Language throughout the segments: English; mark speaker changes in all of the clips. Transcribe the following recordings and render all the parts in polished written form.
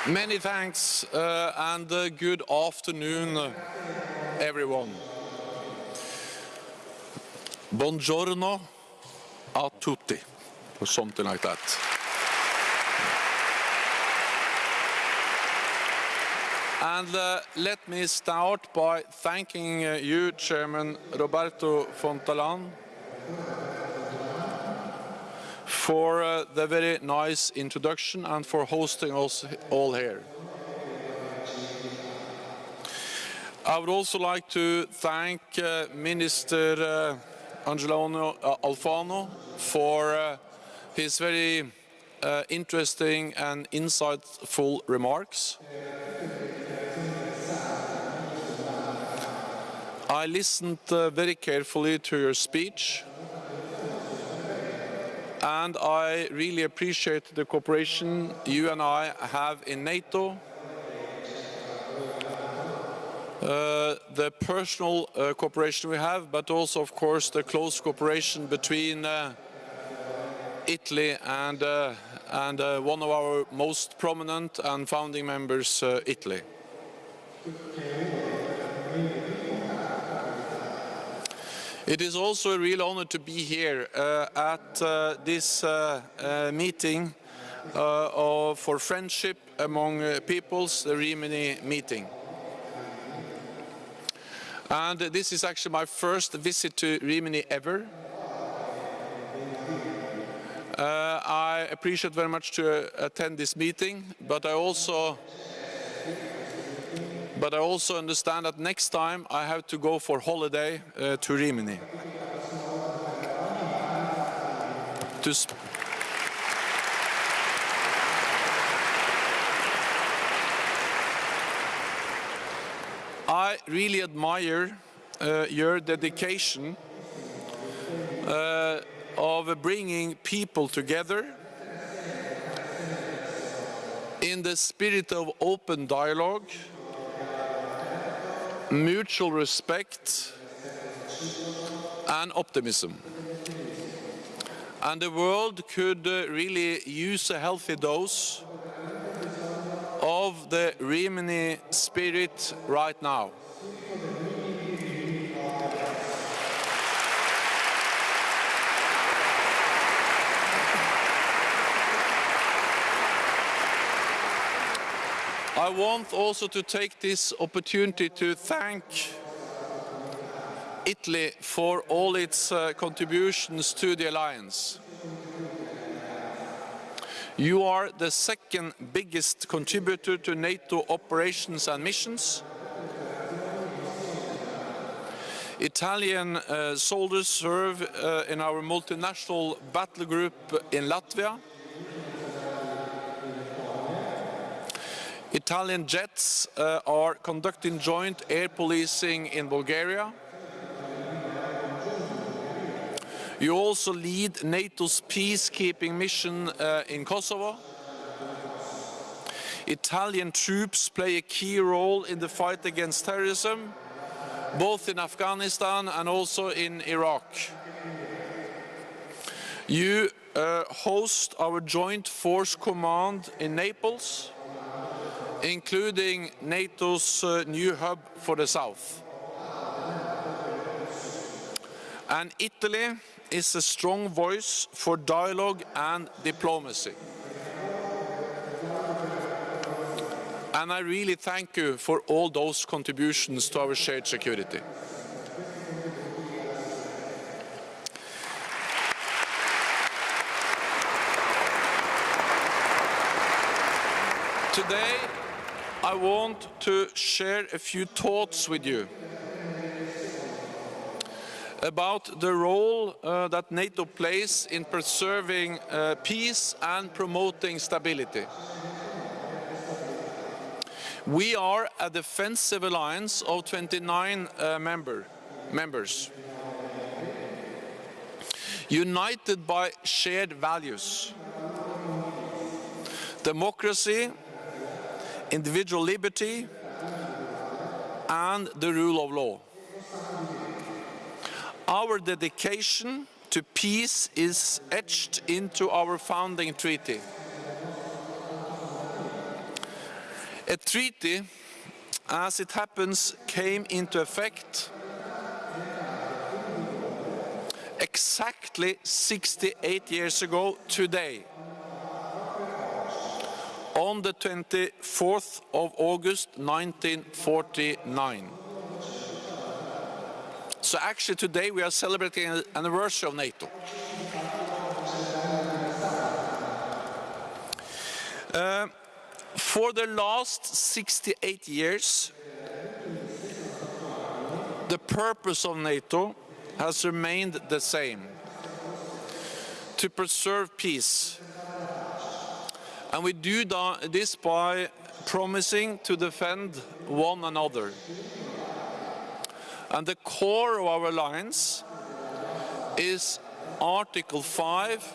Speaker 1: Many thanks and good afternoon, everyone. Buongiorno a tutti, or something like that. And let me start by thanking you, Chairman Roberto Fontalan, for the very nice introduction and for hosting us all here. I would also like to thank Minister Angelo Alfano for his very interesting and insightful remarks. I listened very carefully to your speech, and I really appreciate the cooperation you and I have in NATO, the personal cooperation we have, but also, of course, the close cooperation between Italy and one of our most prominent and founding members, Italy. It is also a real honor to be here at this meeting for friendship among peoples, the Rimini meeting. And this is actually my first visit to Rimini ever. I appreciate very much to attend this meeting, but I also understand that next time I have to go for holiday to Rimini. I really admire your dedication of bringing people together in the spirit of open dialogue, mutual respect and optimism. And the world could really use a healthy dose of the Rimini spirit right now. I want also to take this opportunity to thank Italy for all its contributions to the alliance. You are the second biggest contributor to NATO operations and missions. Italian soldiers serve in our multinational battle group in Latvia. Italian jets are conducting joint air policing in Bulgaria. You also lead NATO's peacekeeping mission in Kosovo. Italian troops play a key role in the fight against terrorism, both in Afghanistan and also in Iraq. You host our Joint Force Command in Naples, including NATO's new hub for the South. And Italy is a strong voice for dialogue and diplomacy. And I really thank you for all those contributions to our shared security. Today, I want to share a few thoughts with you about the role that NATO plays in preserving peace and promoting stability. We are a defensive alliance of 29 members, united by shared values: democracy, individual liberty, and the rule of law. Our dedication to peace is etched into our founding treaty. A treaty, as it happens, came into effect exactly 68 years ago today, on the 24th of August 1949. So actually today we are celebrating an anniversary of NATO. For the last 68 years, the purpose of NATO has remained the same: to preserve peace. And we do this by promising to defend one another. And the core of our alliance is Article 5,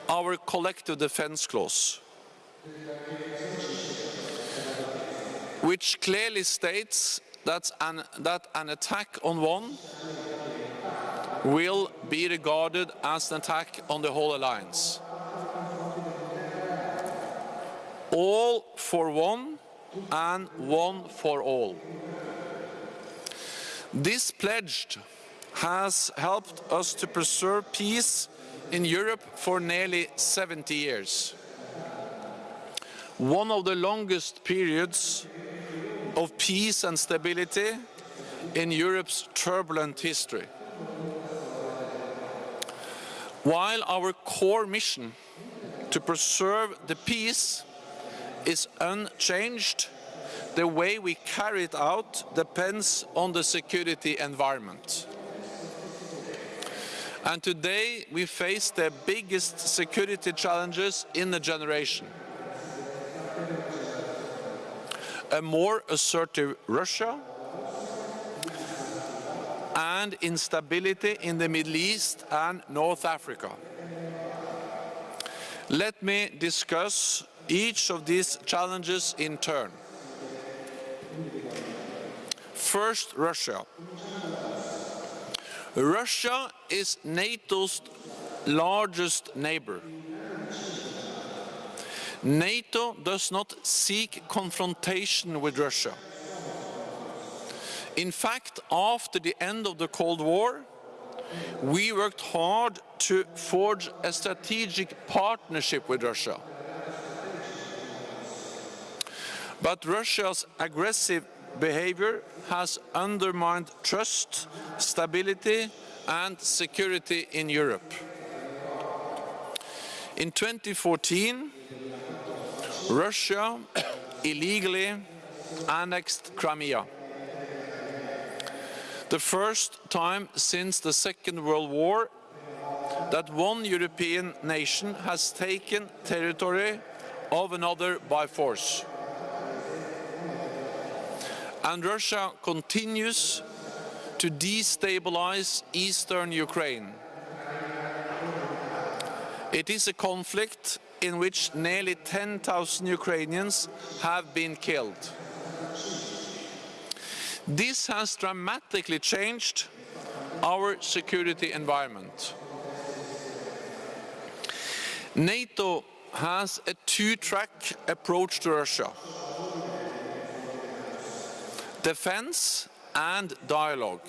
Speaker 1: our collective defense clause, which clearly states that an attack on one will be regarded as an attack on the whole alliance. All for one and one for all. This pledge has helped us to preserve peace in Europe for nearly 70 years. One of the longest periods of peace and stability in Europe's turbulent history. While our core mission to preserve the peace is unchanged, the way we carry it out depends on the security environment. And today we face the biggest security challenges in a generation. A more assertive Russia and instability in the Middle East and North Africa. Let me discuss each of these challenges in turn. First, Russia. Russia is NATO's largest neighbor. NATO does not seek confrontation with Russia. In fact, after the end of the Cold War, we worked hard to forge a strategic partnership with Russia. But Russia's aggressive behavior has undermined trust, stability, and security in Europe. In 2014, Russia illegally annexed Crimea. The first time since the Second World War that one European nation has taken territory of another by force. And Russia continues to destabilize eastern Ukraine. It is a conflict in which nearly 10,000 Ukrainians have been killed. This has dramatically changed our security environment. NATO has a two-track approach to Russia: defense and dialogue.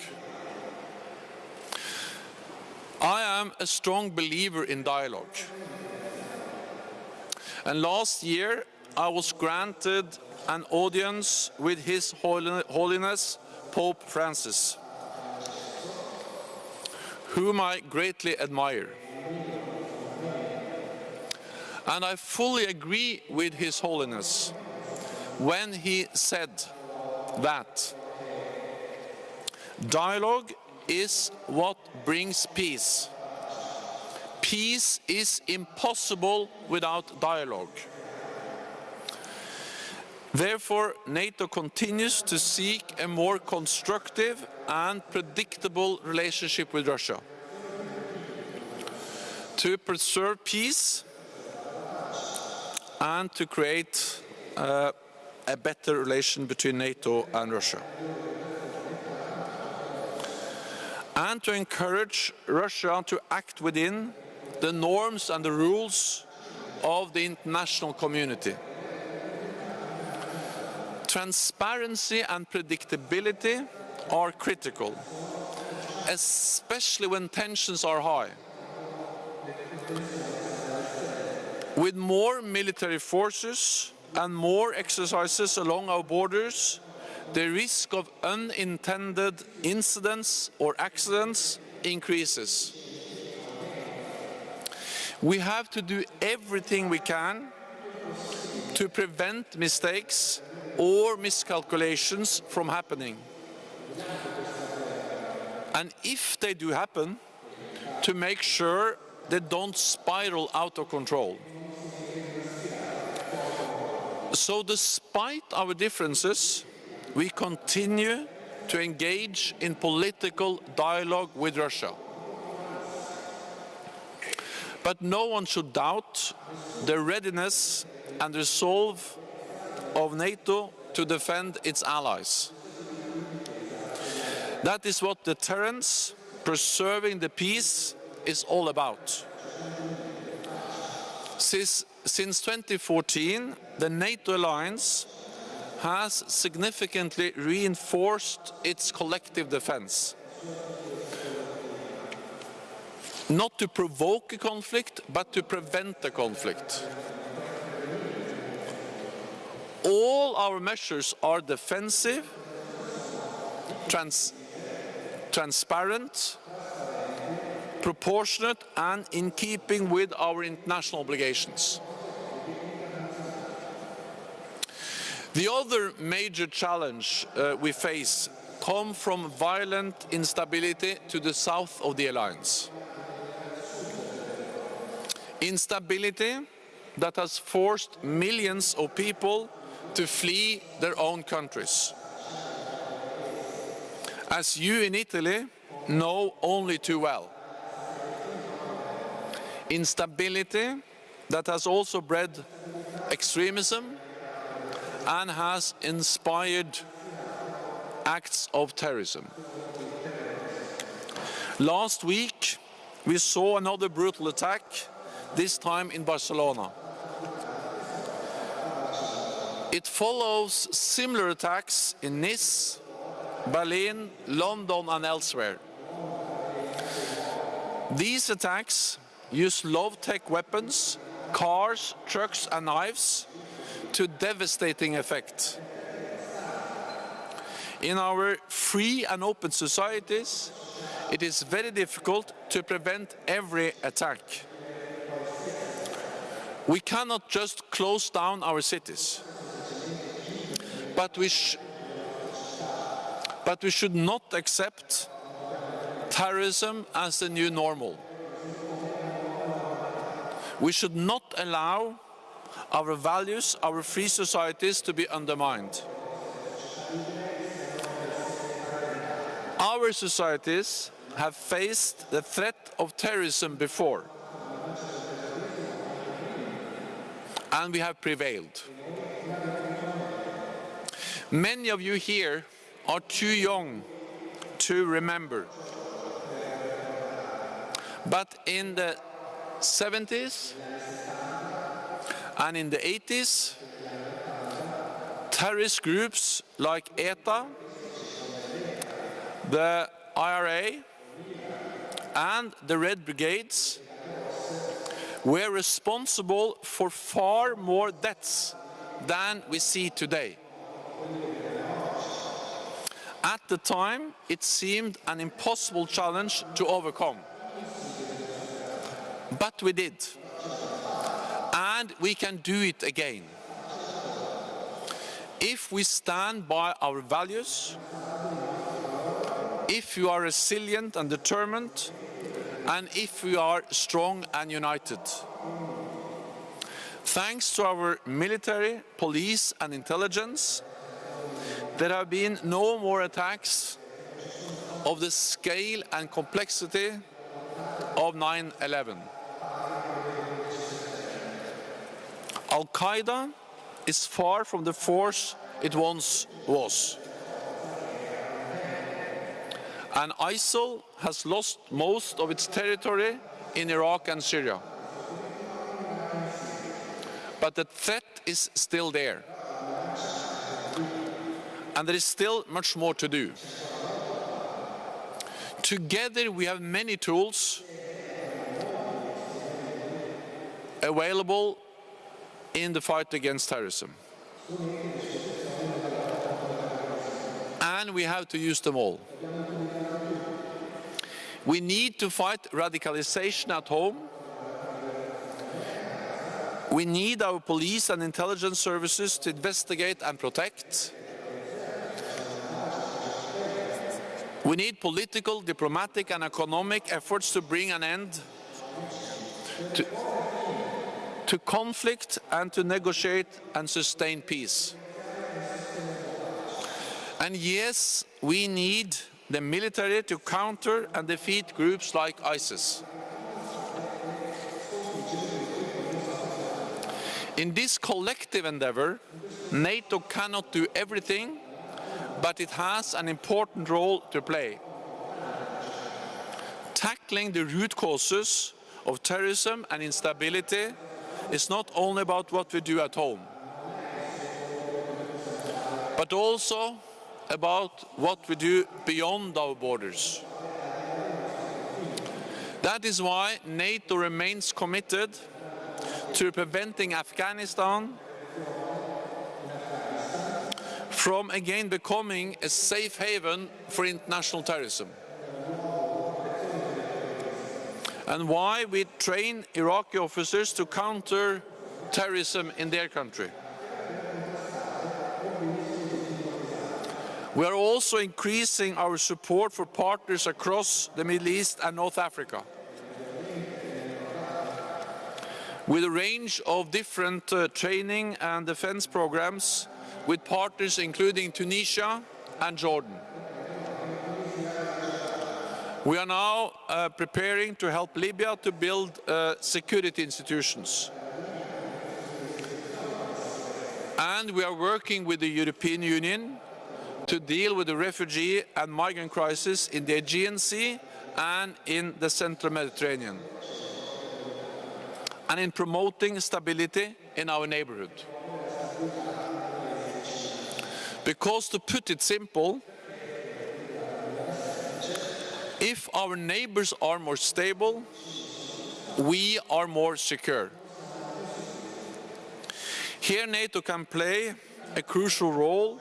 Speaker 1: I am a strong believer in dialogue. And last year I was granted an audience with His Holiness Pope Francis, whom I greatly admire. And I fully agree with His Holiness when he said that dialogue is what brings peace. Peace is impossible without dialogue. Therefore, NATO continues to seek a more constructive and predictable relationship with Russia to preserve peace and to create a better relation between NATO and Russia. And to encourage Russia to act within the norms and the rules of the international community. Transparency and predictability are critical, especially when tensions are high. With more military forces and more exercises along our borders, the risk of unintended incidents or accidents increases. We have to do everything we can to prevent mistakes or miscalculations from happening. And if they do happen, to make sure they don't spiral out of control. So despite our differences, we continue to engage in political dialogue with Russia. But no one should doubt the readiness and resolve of NATO to defend its allies. That is what deterrence, preserving the peace, is all about. Since 2014, the NATO alliance has significantly reinforced its collective defense. Not to provoke a conflict, but to prevent a conflict. All our measures are defensive, transparent, proportionate, and in keeping with our international obligations. The other major challenge we face comes from violent instability to the south of the alliance. Instability that has forced millions of people to flee their own countries. As you in Italy know only too well. Instability that has also bred extremism and has inspired acts of terrorism. Last week, we saw another brutal attack, this time in Barcelona. It follows similar attacks in Nice, Berlin, London, and elsewhere. These attacks use low-tech weapons, cars, trucks, and knives to devastating effect. In our free and open societies, it is very difficult to prevent every attack. We cannot just close down our cities, but we should not accept terrorism as the new normal. We should not allow our values, our free societies to be undermined. Our societies have faced the threat of terrorism before, and we have prevailed. Many of you here are too young to remember, but in the 70s and in the 80s, terrorist groups like ETA, the IRA, and the Red Brigades were responsible for far more deaths than we see today. At the time, it seemed an impossible challenge to overcome. But we did. And we can do it again. If we stand by our values, if we are resilient and determined, and if we are strong and united. Thanks to our military, police, and intelligence, there have been no more attacks of the scale and complexity of 9/11. Al-Qaeda is far from the force it once was. And ISIL has lost most of its territory in Iraq and Syria. But the threat is still there. and there is still much more to do. Together we have many tools available in the fight against terrorism. And we have to use them all. We need to fight radicalization at home. We need our police and intelligence services to investigate and protect. We need political, diplomatic and economic efforts to bring an end to conflict and to negotiate and sustain peace. And yes, we need the military to counter and defeat groups like ISIS. In this collective endeavor, NATO cannot do everything, but it has an important role to play. Tackling the root causes of terrorism and instability is not only about what we do at home, but also about what we do beyond our borders. That is why NATO remains committed to preventing Afghanistan from again becoming a safe haven for international terrorism. And why we train Iraqi officers to counter terrorism in their country. We are also increasing our support for partners across the Middle East and North Africa, with a range of different training and defense programs with partners including Tunisia and Jordan. We are now preparing to help Libya to build security institutions. And we are working with the European Union to deal with the refugee and migrant crisis in the Aegean Sea and in the Central Mediterranean, and in promoting stability in our neighborhood. Because, to put it simple, if our neighbors are more stable, we are more secure. Here NATO can play a crucial role,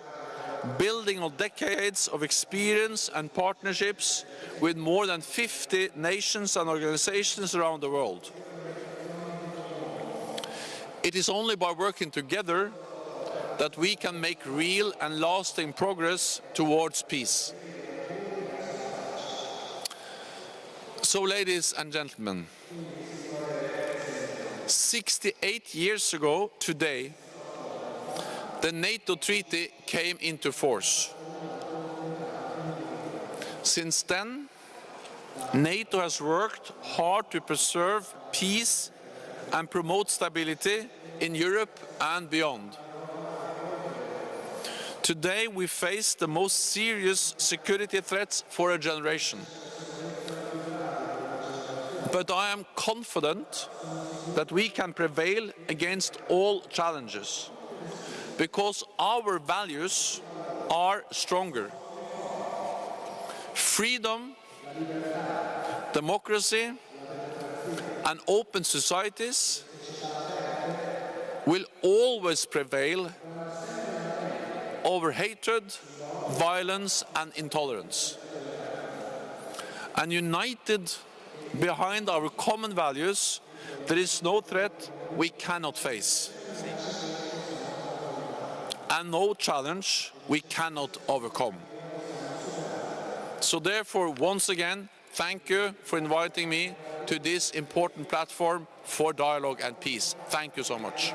Speaker 1: building on decades of experience and partnerships with more than 50 nations and organizations around the world. It is only by working together that we can make real and lasting progress towards peace. So, ladies and gentlemen, 68 years ago today, the NATO Treaty came into force. Since then, NATO has worked hard to preserve peace and promote stability in Europe and beyond. Today we face the most serious security threats for a generation. But I am confident that we can prevail against all challenges, because our values are stronger. Freedom, democracy, and open societies will always prevail over hatred, violence, and intolerance. And united behind our common values, there is no threat we cannot face, and no challenge we cannot overcome. So therefore, once again, thank you for inviting me to this important platform for dialogue and peace. Thank you so much.